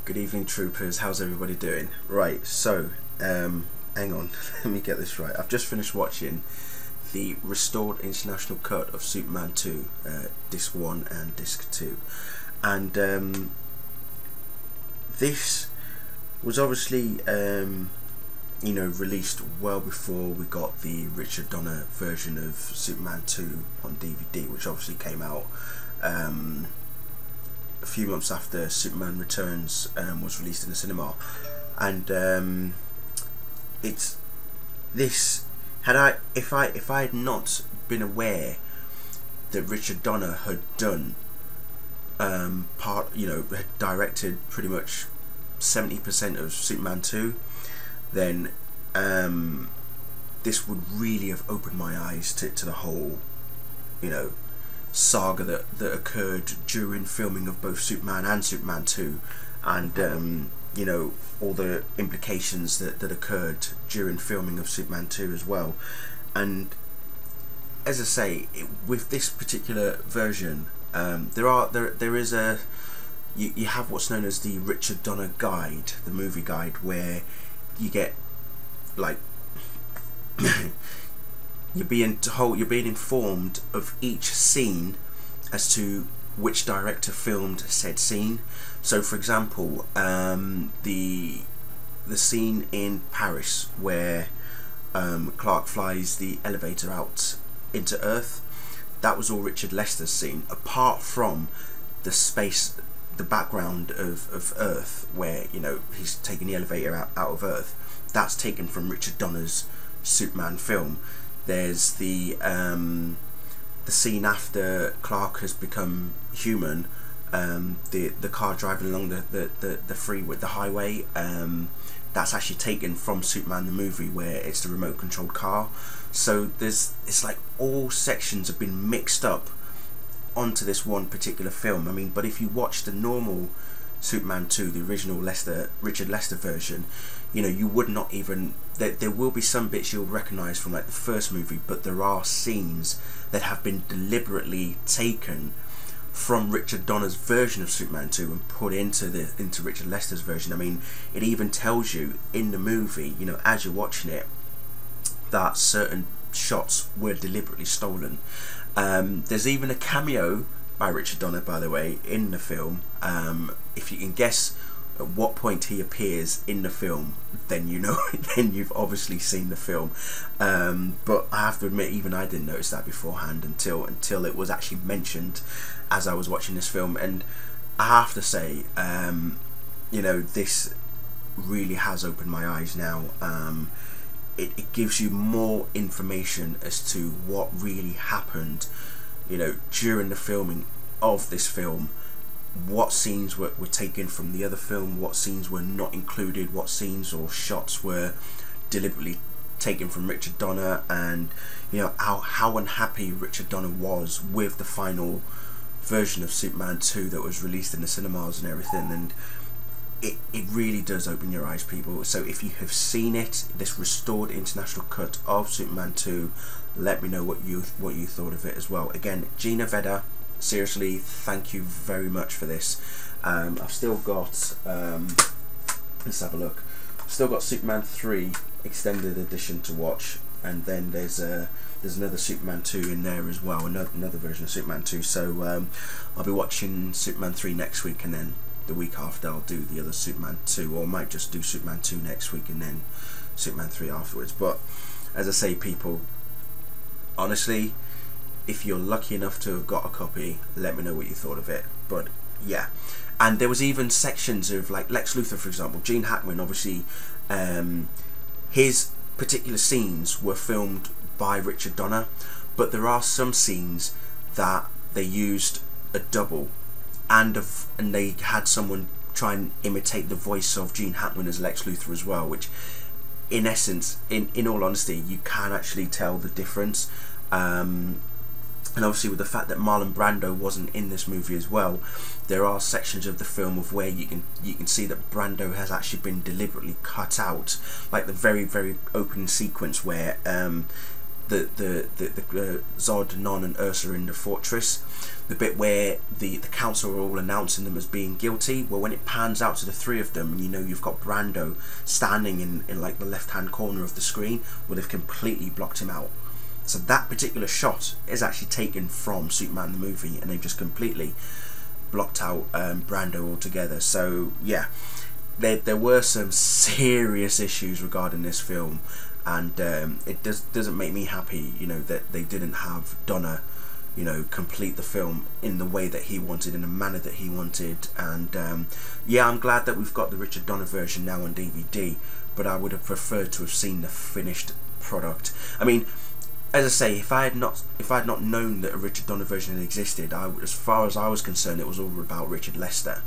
Good evening, troopers. How's everybody doing? Right, so, hang on, let me get this right. I've just finished watching the restored international cut of Superman 2, Disc 1 and Disc 2. And this was obviously, released well before we got the Richard Donner version of Superman 2 on DVD, which obviously came out a few months after Superman Returns was released in the cinema. And it's this if I had not been aware that Richard Donner had done had directed pretty much 70% of Superman 2, then this would really have opened my eyes to the whole saga that occurred during filming of both Superman and Superman 2, and all the implications that occurred during filming of Superman 2 as well. And as I say, with this particular version, there is a you have what's known as the Richard Donner guide, the movie guide, where you get like you're being informed of each scene as to which director filmed said scene. So, for example, the scene in Paris where Clark flies the elevator out into Earth, that was all Richard Lester's scene, apart from the background of Earth, where he's taking the elevator out of Earth. That's taken from Richard Donner's Superman film. There's the scene after Clark has become human, the car driving along the freeway, the highway. That's actually taken from Superman the movie, where it's the remote controlled car. So it's like all sections have been mixed up onto this one particular film. I mean, but if you watch the normal Superman 2, the original Richard Lester version, you would not even, there will be some bits you'll recognise from like the first movie, but there are scenes that have been deliberately taken from Richard Donner's version of Superman 2 and put into Richard Lester's version. I mean, it even tells you in the movie, as you're watching it, that certain shots were deliberately stolen. There's even a cameo by Richard Donner, by the way, in the film. If you can guess at what point he appears in the film, then then you've obviously seen the film. But I have to admit, even I didn't notice that beforehand until it was actually mentioned as I was watching this film. And I have to say, this really has opened my eyes now. It gives you more information as to what really happened during the filming of this film, what scenes were taken from the other film, what scenes were not included, what scenes or shots were deliberately taken from Richard Donner, and how unhappy Richard Donner was with the final version of Superman 2 that was released in the cinemas and everything. And it really does open your eyes, people. So if you have seen it, this restored international cut of Superman 2, let me know what you thought of it as well. Again, Gina Vedder, seriously, thank you very much for this. I've still got let's have a look. I've still got Superman 3 extended edition to watch, and then there's another Superman 2 in there as well, another version of Superman 2. So I'll be watching Superman 3 next week, and then the week after I'll do the other Superman 2, or I might just do Superman 2 next week and then Superman 3 afterwards. But as I say, people, honestly, if you're lucky enough to have got a copy, let me know what you thought of it. But yeah, and there was even sections of like Lex Luthor, for example. Gene Hackman, obviously, his particular scenes were filmed by Richard Donner, but there are some scenes that they used a double, and they had someone try and imitate the voice of Gene Hackman as Lex Luthor as well, which in essence, in all honesty, you can actually tell the difference. And obviously with the fact that Marlon Brando wasn't in this movie as well, there are sections of the film of where you can see that Brando has actually been deliberately cut out, like the very, very opening sequence where Zod, Non and Ursa in the fortress, the bit where the council are all announcing them as being guilty. Well, when it pans out to the three of them, and you know you've got Brando standing in like the left hand corner of the screen, well, they've completely blocked him out. So that particular shot is actually taken from Superman the movie, and they've just completely blocked out Brando altogether. So yeah, there were some serious issues regarding this film, and it doesn't make me happy, you know, that they didn't have Donner, you know, complete the film in the way that he wanted, in the manner that he wanted. And yeah, I'm glad that we've got the Richard Donner version now on DVD, but I would have preferred to have seen the finished product. I mean, as I say, if I had not known that a Richard Donner version had existed, as far as I was concerned, it was all about Richard Lester.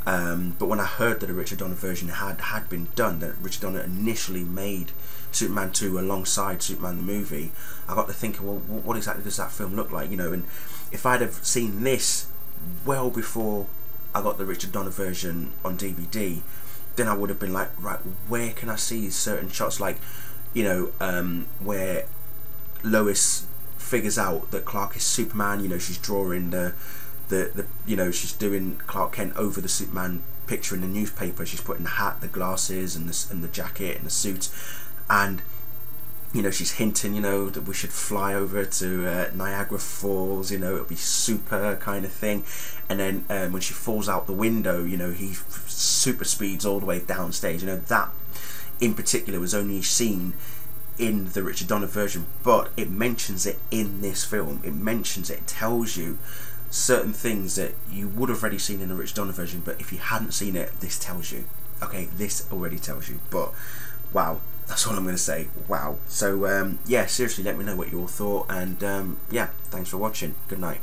But when I heard that a Richard Donner version had been done, that Richard Donner initially made Superman 2 alongside Superman the movie, I got to thinking, well, what exactly does that film look like? You know, and if I'd have seen this well before I got the Richard Donner version on DVD, then I would have been like, right, where can I see certain shots, like, you know, where Lois figures out that Clark is Superman. You know, she's drawing the you know, she's doing Clark Kent over the Superman picture in the newspaper. She's putting the hat, the glasses, and the jacket and the suit, and you know, she's hinting, you know, that we should fly over to Niagara Falls. You know, it'll be super kind of thing. And then when she falls out the window, you know, he super speeds all the way downstage. You know, that in particular was only seen in the Richard Donner version, but it mentions it in this film. It mentions it, tells you certain things that you would have already seen in the Richard Donner version, but if you hadn't seen it, this tells you. Okay, this already tells you. But wow, that's all I'm going to say. Wow. So yeah, seriously, let me know what you all thought, and yeah, thanks for watching. Good night.